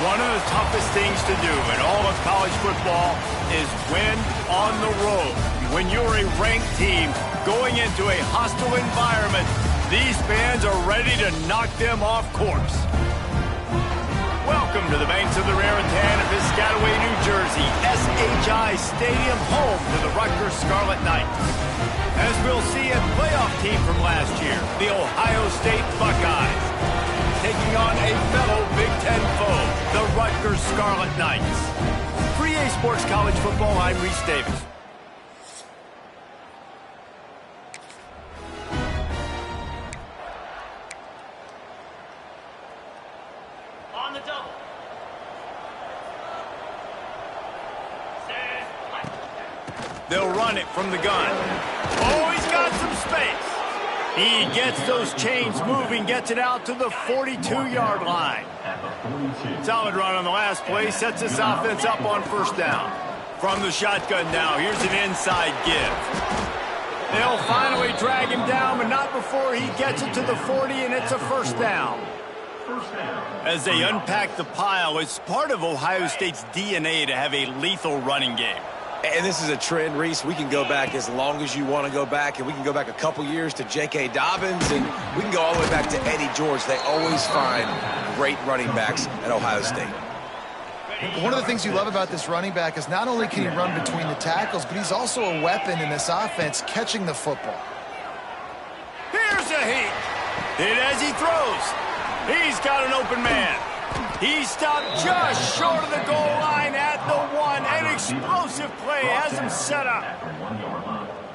One of the toughest things to do in all of college football is win on the road. When you're a ranked team going into a hostile environment, these fans are ready to knock them off course. Welcome to the banks of the Raritan of Piscataway, New Jersey, SHI Stadium, home to the Rutgers Scarlet Knights. As we'll see, a playoff team from last year, the Ohio State Buckeyes, taking on a fellow Big Ten foe, the Rutgers Scarlet Knights. For EA Sports College Football, I'm Reese Davis. On the double. They'll run it from the gun. Oh, he's got some space. He gets those chains moving, gets it out to the 42-yard line. Solid run on the last play, sets this offense up on first down. From the shotgun now, here's an inside give. They'll finally drag him down, but not before he gets it to the 40, and it's a first down. As they unpack the pile, it's part of Ohio State's DNA to have a lethal running game. And this is a trend, Reese. We can go back as long as you want to go back, and we can go back a couple years to J.K. Dobbins, and we can go all the way back to Eddie George. They always find great running backs at Ohio State. One of the things you love about this running back is not only can he run between the tackles, but he's also a weapon in this offense, catching the football. Here's a heat. Hit as he throws. He's got an open man. He stopped just short of the goal line at the one. An explosive play has him set up.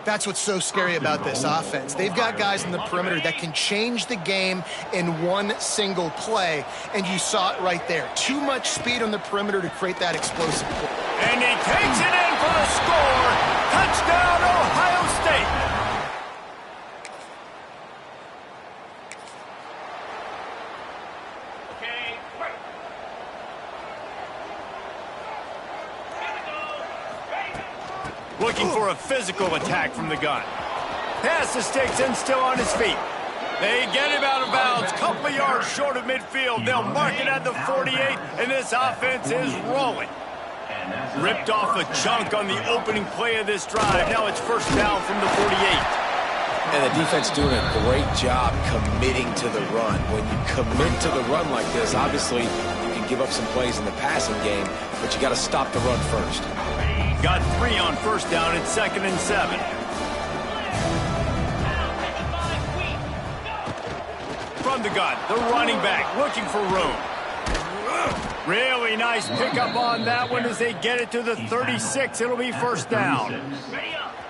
That's what's so scary about this offense. They've got guys in the perimeter that can change the game in one single play, and you saw it right there. Too much speed on the perimeter to create that explosive play. And he takes it in for the score. Touchdown, Ohio State. Looking for a physical attack from the gun. Pass the sticks and still on his feet. They get him out of bounds, couple of yards short of midfield. They'll mark it at the 48, and this offense is rolling. Ripped off a chunk on the opening play of this drive. Now it's first down from the 48. And the defense doing a great job committing to the run. When you commit to the run like this, obviously you can give up some plays in the passing game, but you got to stop the run first. Got 3 on first down at 2nd and 7. From the gun, the running back looking for room. Really nice pickup on that one as they get it to the 36. It'll be first down.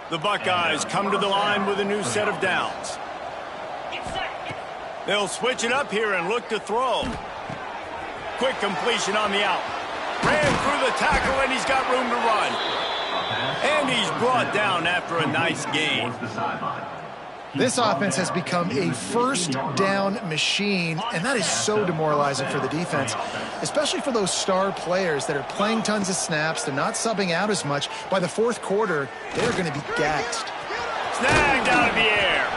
The Buckeyes come to the line with a new set of downs. They'll switch it up here and look to throw. Quick completion on the out. Ran through the tackle, and he's got room to run. And he's brought down after a nice gain. This offense has become a first down machine, and that is so demoralizing for the defense, especially for those star players that are playing tons of snaps. They're not subbing out as much. By the fourth quarter, they're going to be gassed. Snagged out of the air.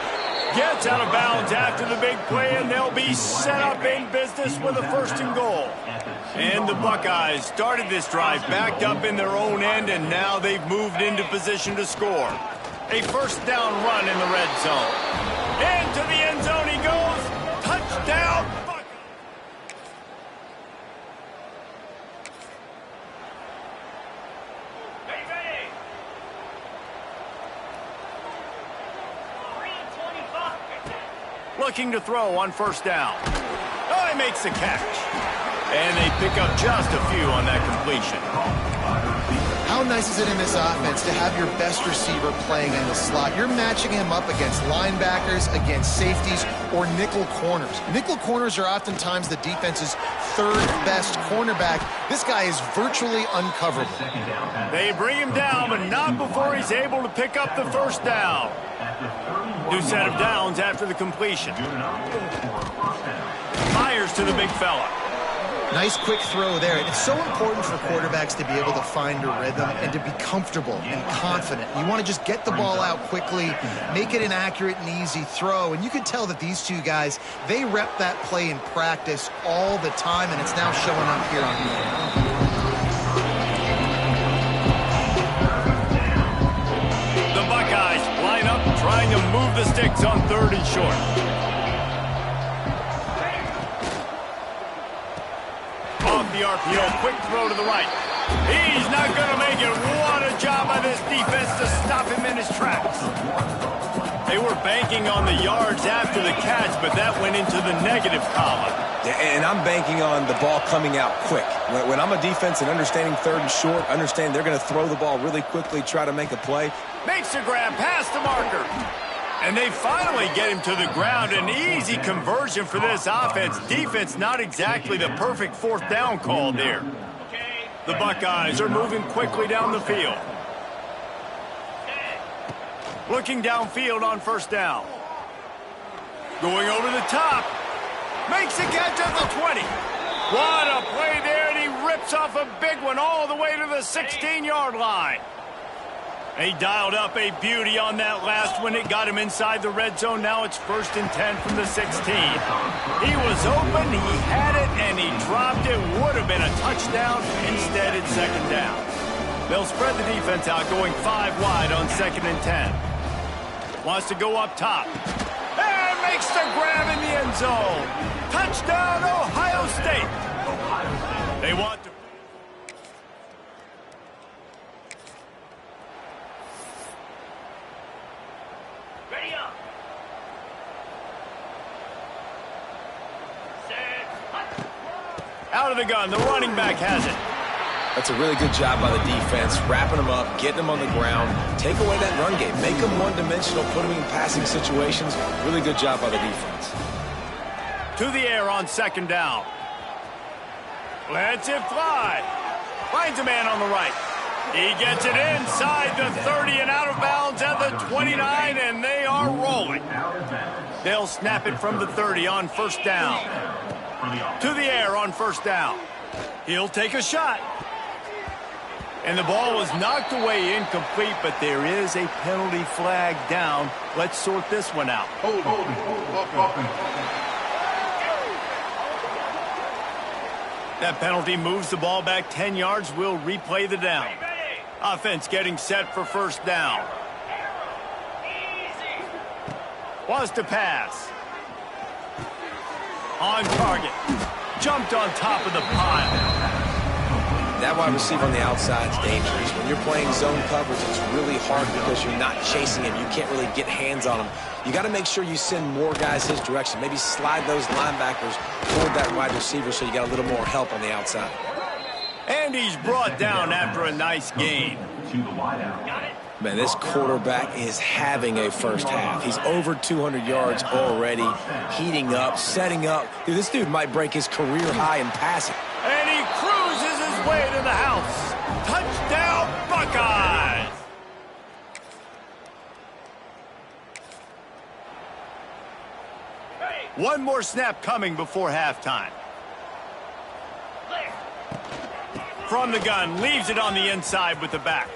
Gets out of bounds after the big play, and they'll be set up in business with a 1st and goal. And the Buckeyes started this drive backed up in their own end, and now they've moved into position to score. A first down run in the red zone. Into the end zone he goes. Touchdown, Buckeyes. Looking to throw on first down. Oh, he makes the catch. And they pick up just a few on that completion. How nice is it in this offense to have your best receiver playing in the slot? You're matching him up against linebackers, against safeties, or nickel corners. Nickel corners are oftentimes the defense's 3rd best cornerback. This guy is virtually uncoverable. They bring him down, but not before he's able to pick up the first down. New set of downs after the completion. Fires to the big fella. Nice quick throw there. And it's so important for quarterbacks to be able to find a rhythm and to be comfortable and confident. You want to just get the ball out quickly, make it an accurate and easy throw. And you can tell that these two guys, they rep that play in practice all the time, and it's now showing up here on field. The Buckeyes line up, trying to move the sticks on 3rd and short. Off the RPO, quick throw to the right. He's not going to make it. What a job by this defense to stop him in his tracks. They were banking on the yards after the catch, but that went into the negative column. Yeah, and I'm banking on the ball coming out quick. When I'm a defense and understanding 3rd and short, understand they're going to throw the ball really quickly, try to make a play. Makes a grab past the marker. And they finally get him to the ground. An easy conversion for this offense. Defense not exactly the perfect 4th down call there. The Buckeyes are moving quickly down the field. Looking downfield on 1st down. Going over the top. Makes a catch at the 20. What a play there, and he rips off a big one all the way to the 16-yard line. He dialed up a beauty on that last one. It got him inside the red zone. Now it's 1st and 10 from the 16. He was open, he had it, and he dropped it. Would have been a touchdown. Instead, it's 2nd down. They'll spread the defense out, going 5 wide on 2nd and 10. Wants to go up top. And makes the grab in the end zone. Touchdown, Ohio State. They want to... Ready up. Out of the gun, the running back has it. That's a really good job by the defense, wrapping them up, getting them on the ground, take away that run game, make them one-dimensional, put them in passing situations. Really good job by the defense. To the air on 2nd down. Lets it fly. Finds a man on the right. He gets it inside the 30 and out of bounds at the 29, and they are rolling. They'll snap it from the 30 on 1st down. To the air on 1st down. He'll take a shot. And the ball was knocked away incomplete, but there is a penalty flag down. Let's sort this one out. That penalty moves the ball back 10 yards. We'll replay the down. Offense getting set for 1st down. Wants to pass. On target. Jumped on top of the pile. That wide receiver on the outside is dangerous. When you're playing zone coverage, it's really hard because you're not chasing him. You can't really get hands on him. You got to make sure you send more guys his direction. Maybe slide those linebackers toward that wide receiver so you got a little more help on the outside. And he's brought down after a nice gain. Man, this quarterback is having a 1st half. He's over 200 yards already, heating up, setting up. Dude, this dude might break his career high in passing. And he cruises his way to the house. Touchdown, Buckeyes! One more snap coming before halftime. From the gun, leaves it on the inside with the back.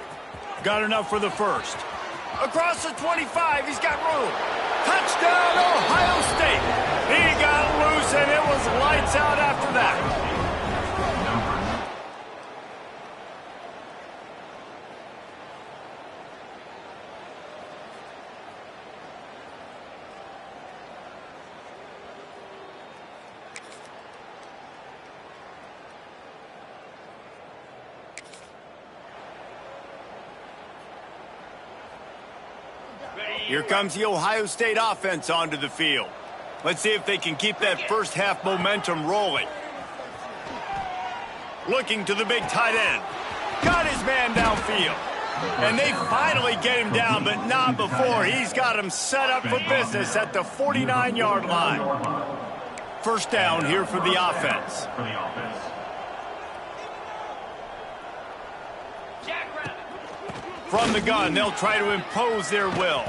Got enough for the 1st. Across the 25, he's got room. Touchdown, Ohio State. He got loose, and it was lights out after that. Here comes the Ohio State offense onto the field. Let's see if they can keep that 1st half momentum rolling. Looking to the big tight end. Got his man downfield. And they finally get him down, but not before. He's got him set up for business at the 49-yard line. 1st down here for the offense. From the gun, they'll try to impose their will.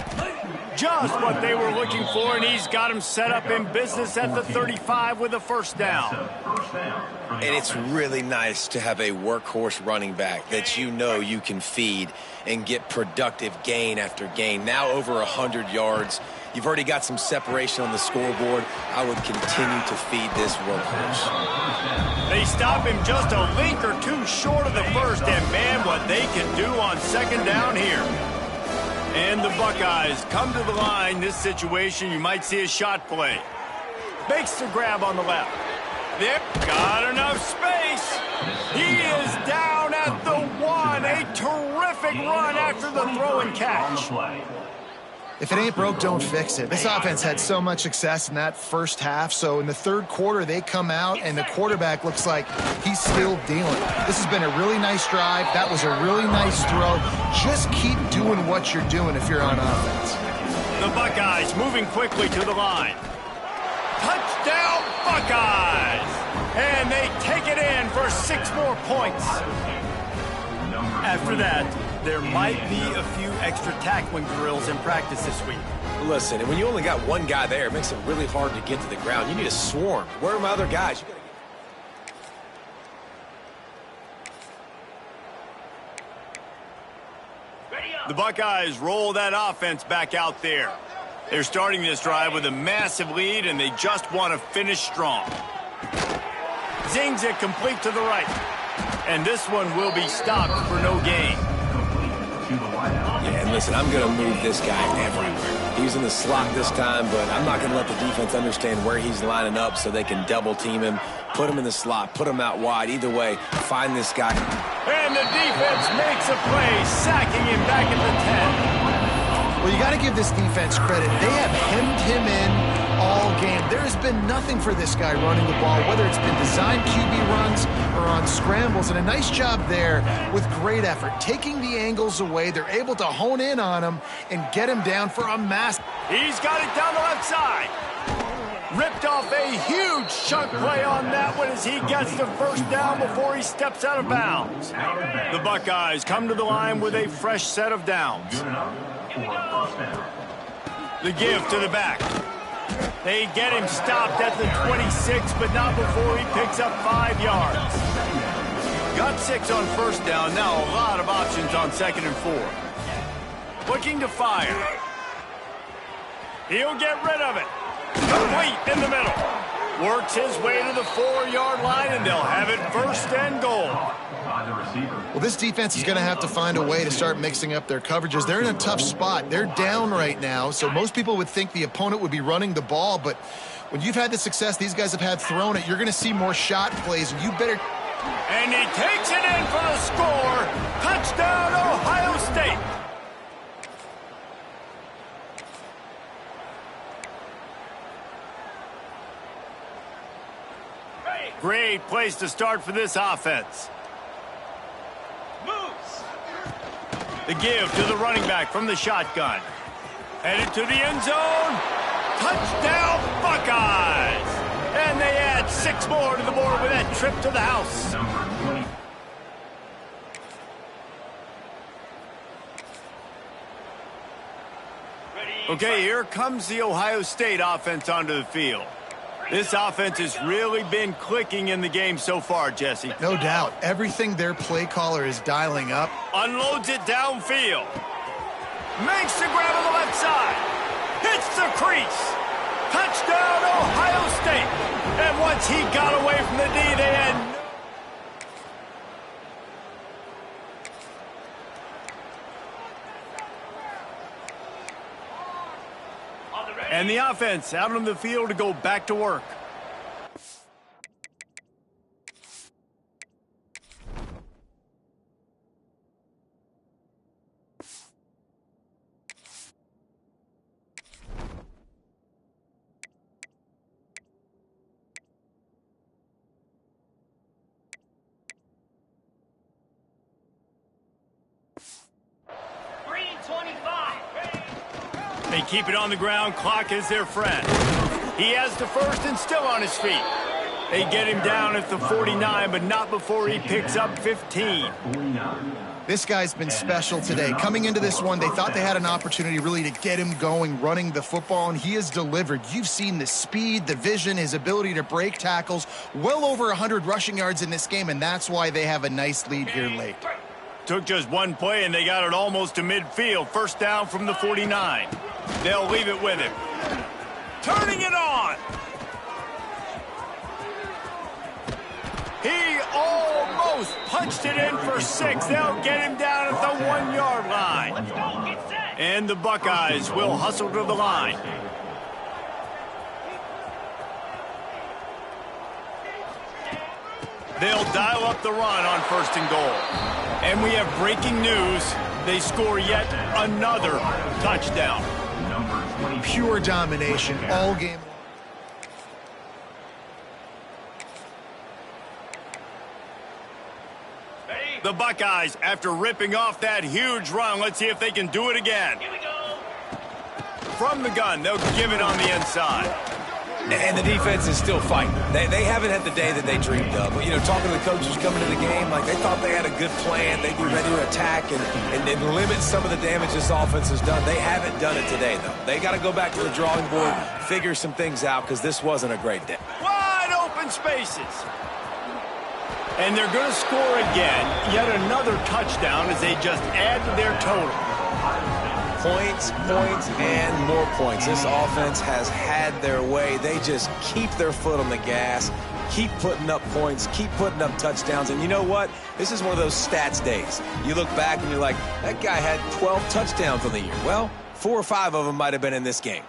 Just what they were looking for, and he's got him set up in business at the 35 with a first down. And it's really nice to have a workhorse running back that you know you can feed and get productive gain after gain. Now over 100 yards. You've already got some separation on the scoreboard. I would continue to feed this workhorse. They stop him just a link or two short of the first, and man, what they can do on second down here. And the Buckeyes come to the line. This situation, you might see a shot play. Makes the grab on the left. Yep, got enough space. He is down at the 1. A terrific run after the throw and catch. If it ain't broke, don't fix it. This offense had so much success in that first half, so in the third quarter, they come out, and the quarterback looks like he's still dealing. This has been a really nice drive. That was a really nice throw. Just keep doing what you're doing if you're on offense. The Buckeyes moving quickly to the line. Touchdown, Buckeyes! And they take it in for 6 more points. After that, there might be a few extra tackling drills in practice this week. Listen, and when you only got one guy there, it makes it really hard to get to the ground. You need a swarm. Where are my other guys? The Buckeyes roll that offense back out there. They're starting this drive with a massive lead, and they just want to finish strong. Zings it complete to the right. And this one will be stopped for no gain. Yeah, and listen, I'm going to move this guy everywhere. He's in the slot this time, but I'm not going to let the defense understand where he's lining up so they can double team him, put him in the slot, put him out wide. Either way, find this guy. And the defense makes a play, sacking him back at the 10. Well, you got to give this defense credit. They have hemmed him in all game. There has been nothing for this guy running the ball, whether it's been designed QB runs or on scrambles, and a nice job there with great effort. Taking the angles away, they're able to hone in on him and get him down for a mass. He's got it down the left side. Ripped off a huge chunk play on that one as he gets the first down before he steps out of bounds. The Buckeyes come to the line with a fresh set of downs. The give to the back. They get him stopped at the 26, but not before he picks up 5 yards. Got 6 on first down. Now a lot of options on 2nd and 4. Looking to fire. He'll get rid of it. Complete in the middle. Works his way to the 4-yard line, and they'll have it 1st and goal. Well, this defense is going to have to find a way to start mixing up their coverages. They're in a tough spot. They're down right now, so most people would think the opponent would be running the ball, but when you've had the success these guys have had throwing it, you're going to see more shot plays, and you better... And he takes it in for the score. Touchdown, Ohio State. Great place to start for this offense. Moves. The give to the running back from the shotgun. Headed to the end zone. Touchdown, Buckeyes. And they add 6 more to the board with that trip to the house. Okay, here comes the Ohio State offense onto the field. This offense has really been clicking in the game so far, Jesse. No doubt. Everything their play caller is dialing up. Unloads it downfield. Makes the grab on the left side. Hits the crease. Touchdown, Ohio State. And once he got away from the D, they had... And the offense out on the field to go back to work. They keep it on the ground. Clock is their friend. He has the first and still on his feet. They get him down at the 49, but not before he picks up 15. This guy's been special today. Coming into this one, they thought they had an opportunity really to get him going, running the football, and he has delivered. You've seen the speed, the vision, his ability to break tackles, well over 100 rushing yards in this game, and that's why they have a nice lead here late. Took just one play, and they got it almost to midfield. First down from the 49. They'll leave it with him. Turning it on. He almost punched it in for 6. They'll get him down at the 1-yard line. And the Buckeyes will hustle to the line. They'll dial up the run on 1st and goal. And we have breaking news. They score yet another touchdown. Pure domination all game. The Buckeyes, after ripping off that huge run, let's see if they can do it again. Here we go. From the gun, they'll give it on the inside. And the defense is still fighting. They haven't had the day that they dreamed of. But, you know, talking to the coaches coming to the game, like they thought they had a good plan. They'd be ready to attack and limit some of the damage this offense has done. They haven't done it today, though. They got to go back to the drawing board, figure some things out, because this wasn't a great day. Wide open spaces. And they're going to score again. Yet another touchdown as they just add to their total. Points, points, and more points. This offense has had their way. They just keep their foot on the gas, keep putting up points, keep putting up touchdowns. And you know what? This is one of those stats days. You look back and you're like, that guy had 12 touchdowns on the year. Well, 4 or 5 of them might have been in this game.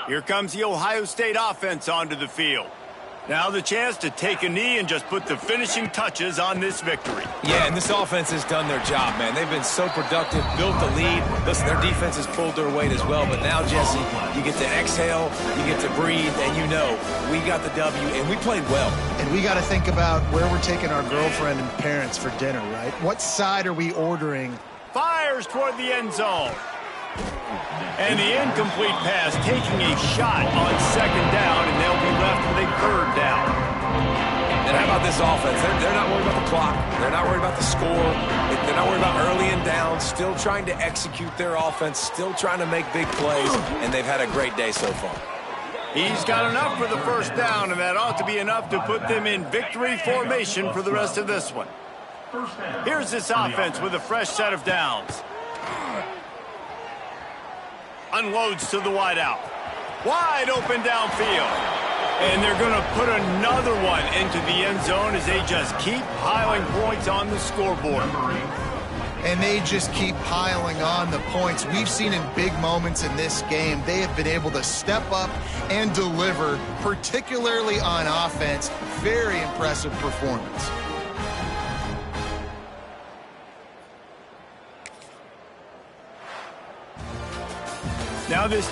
Here comes the Ohio State offense onto the field. Now the chance to take a knee and just put the finishing touches on this victory. Yeah, and this offense has done their job, man. They've been so productive, built the lead. Listen, their defense has pulled their weight as well. But now, Jesse, you get to exhale, you get to breathe, and you know we got the W, and we played well. And we got to think about where we're taking our girlfriend and parents for dinner, right? What side are we ordering? Fires toward the end zone. And the incomplete pass taking a shot on 2nd down, and they'll be left with a 3rd down. And how about this offense? They're not worried about the clock. They're not worried about the score. They're not worried about early and down. Still trying to execute their offense, still trying to make big plays, and they've had a great day so far. He's got enough for the 1st down, and that ought to be enough to put them in victory formation for the rest of this one. Here's this offense with a fresh set of downs. Unloads to the wideout. Wide open downfield. And they're going to put another one into the end zone as they just keep piling points on the scoreboard. And they just keep piling on the points. We've seen in big moments in this game, they have been able to step up and deliver, particularly on offense. Very impressive performance. Now this